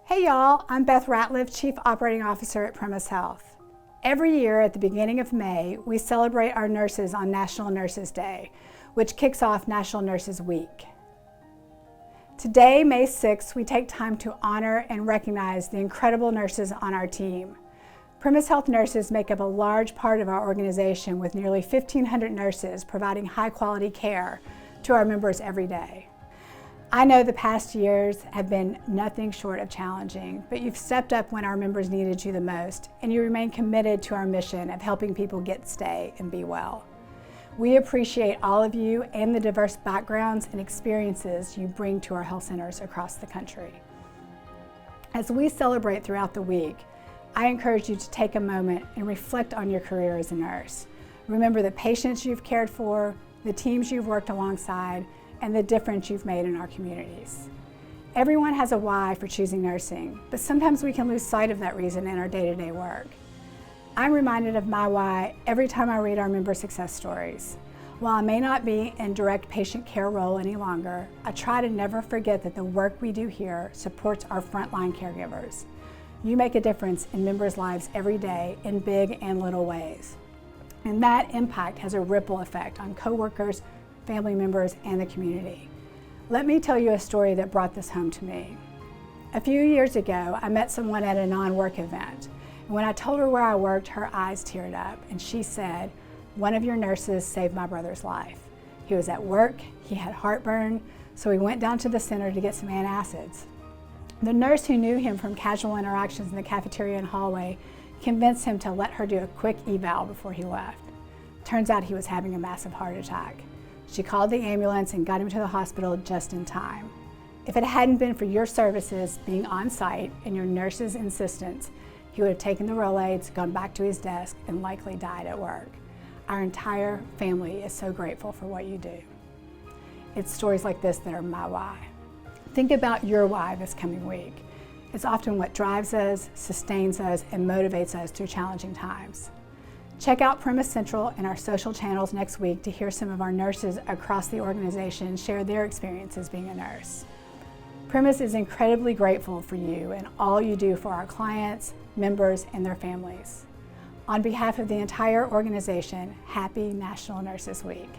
Hey y'all, I'm Beth Ratliff, Chief Operating Officer at Primis Health. Every year at the beginning of May, we celebrate our nurses on National Nurses Day, which kicks off National Nurses Week. Today, May 6th, we take time to honor and recognize the incredible nurses on our team. Primis Health nurses make up a large part of our organization with nearly 1,500 nurses providing high-quality care to our members every day. I know the past years have been nothing short of challenging, but you've stepped up when our members needed you the most, and you remain committed to our mission of helping people get, stay, and be well. We appreciate all of you and the diverse backgrounds and experiences you bring to our health centers across the country. As we celebrate throughout the week, I encourage you to take a moment and reflect on your career as a nurse. Remember the patients you've cared for, the teams you've worked alongside, and the difference you've made in our communities. Everyone has a why for choosing nursing, but sometimes we can lose sight of that reason in our day-to-day work. I'm reminded of my why every time I read our member success stories. While I may not be in direct patient care role any longer, I try to never forget that the work we do here supports our frontline caregivers. You make a difference in members' lives every day in big and little ways. And that impact has a ripple effect on coworkers, family members, and the community. Let me tell you a story that brought this home to me. A few years ago, I met someone at a non-work event. And when I told her where I worked, her eyes teared up, and she said, "One of your nurses saved my brother's life. He was at work, he had heartburn, so he went down to the center to get some antacids. The nurse who knew him from casual interactions in the cafeteria and hallway convinced him to let her do a quick eval before he left. Turns out he was having a massive heart attack. She called the ambulance and got him to the hospital just in time. If it hadn't been for your services being on site and your nurse's insistence, he would have taken the Rolaids, gone back to his desk, and likely died at work. Our entire family is so grateful for what you do." It's stories like this that are my why. Think about your why this coming week. It's often what drives us, sustains us, and motivates us through challenging times. Check out Primis Central and our social channels next week to hear some of our nurses across the organization share their experiences being a nurse. Primis is incredibly grateful for you and all you do for our clients, members, and their families. On behalf of the entire organization, happy National Nurses Week.